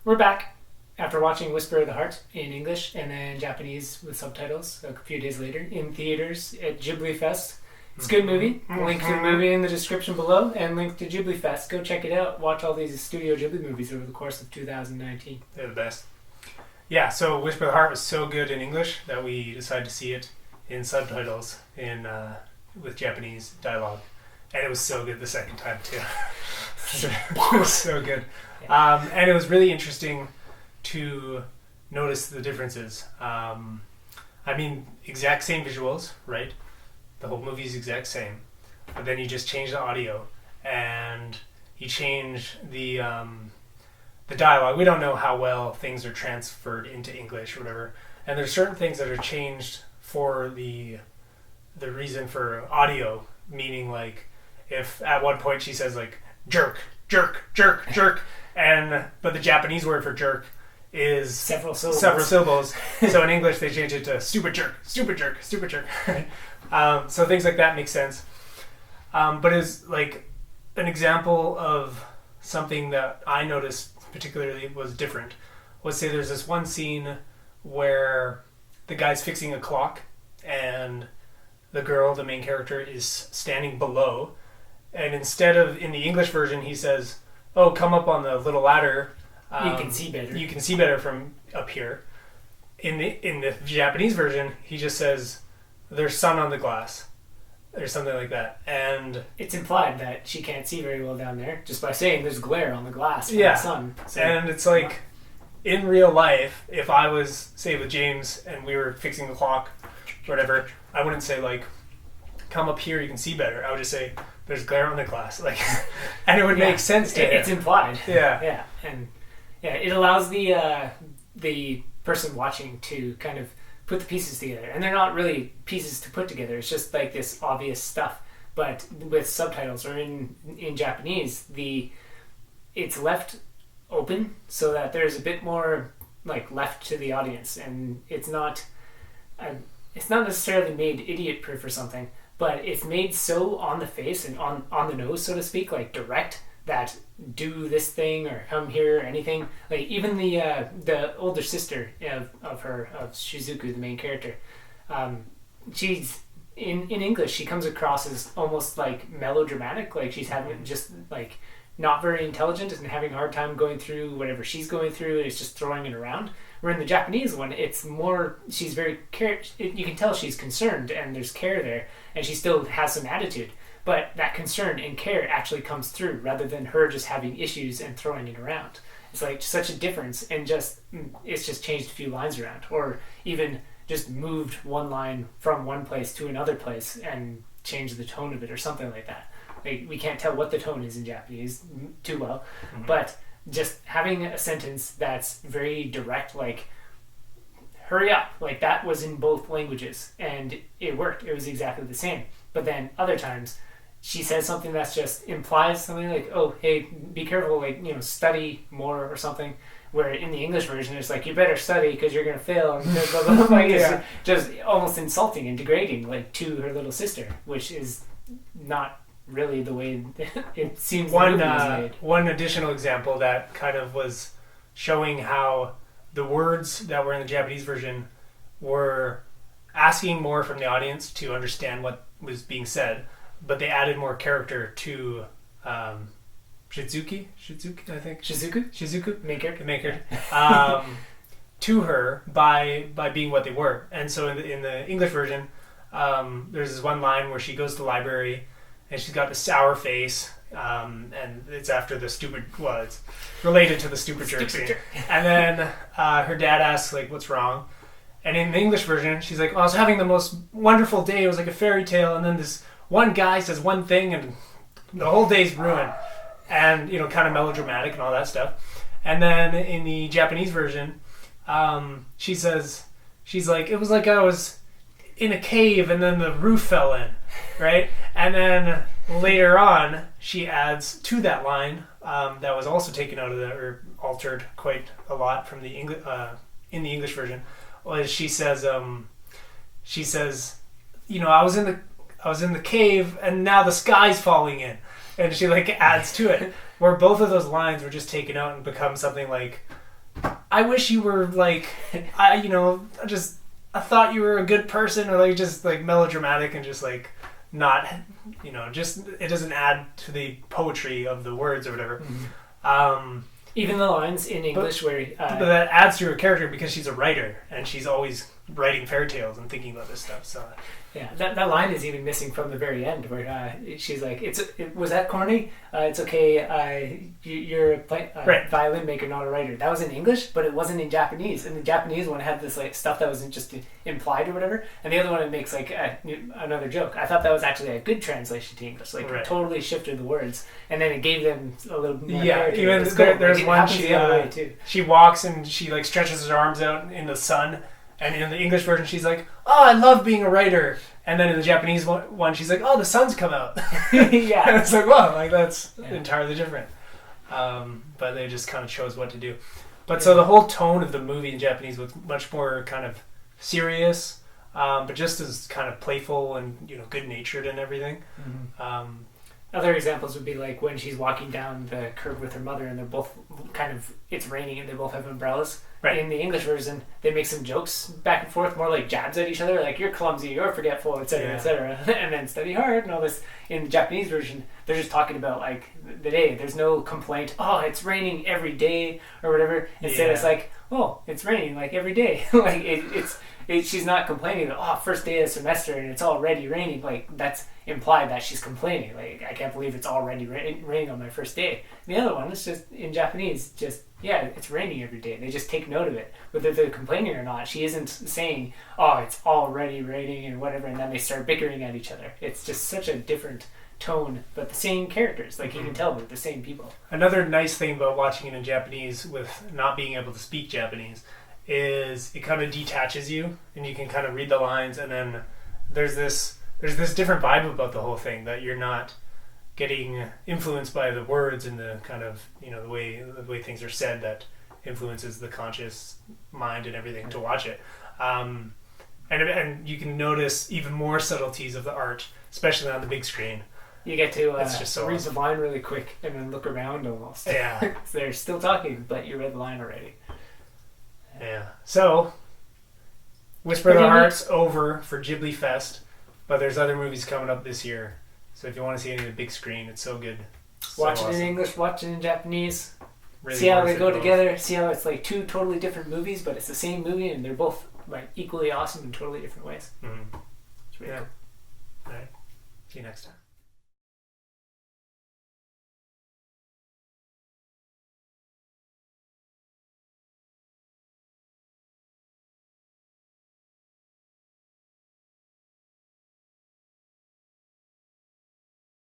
We're back after watching Whisper of the Heart in English and then Japanese with subtitles a few days later in theaters at Ghibli Fest. It's a good movie. Link to the movie in the description below and link to Ghibli Fest. Go check it out. Watch all these Studio Ghibli movies over the course of 2019. They're the best. Yeah, so Whisper of the Heart was so good in English that we decided to see it in subtitles with Japanese dialogue. And it was so good the second time too. It was so good. And it was really interesting to notice the differences. Exact same visuals, right? The whole movie is exact same. But then you just change the audio and you change the dialogue. We don't know how well things are transferred into English or whatever. And there's certain things that are changed for the reason for audio, meaning like if at one point she says like jerk, jerk, jerk, jerk, but the Japanese word for jerk is several syllables. So in English they change it to stupid jerk, stupid jerk, stupid jerk. So things like that make sense. But it's like an example of something that I noticed particularly was different. Let's say there's this one scene where the guy's fixing a clock and the girl, the main character, is standing below. And instead of, in the English version, he says, oh, come up on the little ladder. You can see better. You can see better from up here. In the Japanese version, he just says, there's sun on the glass. Or something like that. And it's implied that she can't see very well down there just by saying there's glare on the glass from the sun. So, and it's like, in real life, if I was, say, with James and we were fixing the clock, whatever, I wouldn't say like, come up here, you can see better. I would just say, there's glare on the glass. Like, and it would make sense to him. It's implied. Yeah. And it allows the person watching to kind of put the pieces together. And they're not really pieces to put together. It's just like this obvious stuff. But with subtitles or in Japanese, it's left open so that there's a bit more like left to the audience, and it's not necessarily made idiot proof or something, but it's made so on the face and on the nose, so to speak, like direct, that do this thing or come here or anything. Like even the older sister of Shizuku, the main character, she's in English she comes across as almost like melodramatic, like she's having just like not very intelligent and having a hard time going through whatever she's going through, and it's just throwing it around. Where in the Japanese one, it's more, she's very you can tell she's concerned and there's care there, and she still has some attitude. But that concern and care actually comes through rather than her just having issues and throwing it around. It's like such a difference, and it's just changed a few lines around, or even just moved one line from one place to another place and changed the tone of it or something like that. Like, we can't tell what the tone is in Japanese too well, but just having a sentence that's very direct, like hurry up, like that was in both languages and it worked. It was exactly the same. But then other times she says something that's just implies something like, oh, hey, be careful, like, study more or something, where in the English version it's like, you better study because you're going to fail, and blah, blah, blah. Like, it's just almost insulting and degrading, like, to her little sister, which is not really the way it seems the movie was made. One additional example that kind of was showing how the words that were in the Japanese version were asking more from the audience to understand what was being said, but they added more character to Shizuku, I think. Shizuku, main character. To her by being what they were. And so in the English version, there's this one line where she goes to the library and she's got the sour face, and it's after it's related to the stupid jerk scene. And then her dad asks, like, what's wrong? And in the English version, she's like, I was having the most wonderful day. It was like a fairy tale. And then this one guy says one thing and the whole day's ruined. And, kind of melodramatic and all that stuff. And then in the Japanese version, she says, she's like, it was like I was in a cave and then the roof fell in, right? And then later on, she adds to that line that was also taken out of or altered quite a lot from the English in the English version. Was she says, I was in the cave and now the sky's falling in, and she like adds to it, where both of those lines were just taken out and become something like I wish you were like, I thought you were a good person, or like just like melodramatic and just like not, just it doesn't add to the poetry of the words or whatever. Even the lines in English where but that adds to her character because she's a writer and she's always writing fairy tales and thinking about this stuff. So yeah, that line is even missing from the very end where she's like, was that corny? It's okay. You're a right. violin maker, not a writer. That was in English, but it wasn't in Japanese. And the Japanese one had this like stuff that wasn't just implied or whatever. And the other one, it makes like another joke. I thought that was actually a good translation to English. Like it totally shifted the words, and then it gave them a little more. Yeah, even there's one she walks and she like stretches her arms out in the sun. And in the English version, she's like, "Oh, I love being a writer." And then in the Japanese one, she's like, "Oh, the sun's come out." Yeah, and it's like, wow, like that's entirely different. But they just kind of chose what to do. But so the whole tone of the movie in Japanese was much more kind of serious, but just as kind of playful and good natured and everything. Other examples would be like when she's walking down the curb with her mother, and they're both it's raining, and they both have umbrellas. Right. In the English version, they make some jokes back and forth, more like jabs at each other, like you're clumsy, you're forgetful, etc., etc., and then study hard and all this. In the Japanese version, they're just talking about like the day. There's no complaint. Oh, it's raining every day or whatever. Instead, it's like, oh, it's raining like every day. Like she's not complaining that first day of the semester and it's already raining. Like that's implied that she's complaining. Like I can't believe it's already raining on my first day. And the other one, it's just in Japanese, it's raining every day. They just take note of it, whether they're complaining or not. She isn't saying, "Oh, it's already raining" and whatever, and then they start bickering at each other. It's just such a different tone, but the same characters. Like you can tell they're the same people. Another nice thing about watching it in Japanese with not being able to speak Japanese is it kind of detaches you, and you can kind of read the lines, and then there's this different vibe about the whole thing that you're not getting influenced by the words and the kind of the way things are said that influences the conscious mind and everything to watch it, and you can notice even more subtleties of the art, especially on the big screen. You get to read awesome. the line really quick and then look around almost. Yeah. They're still talking, but you read the line already. Yeah. So, Whisper of the Heart's over for Ghibli Fest, but there's other movies coming up this year. So if you want to see any of the big screen, it's so good. Watch it in English, watch it in Japanese. Really see how they go together. See how it's like two totally different movies, but it's the same movie, and they're both like equally awesome in totally different ways. Mm-hmm. It's really cool. All right. See you next time.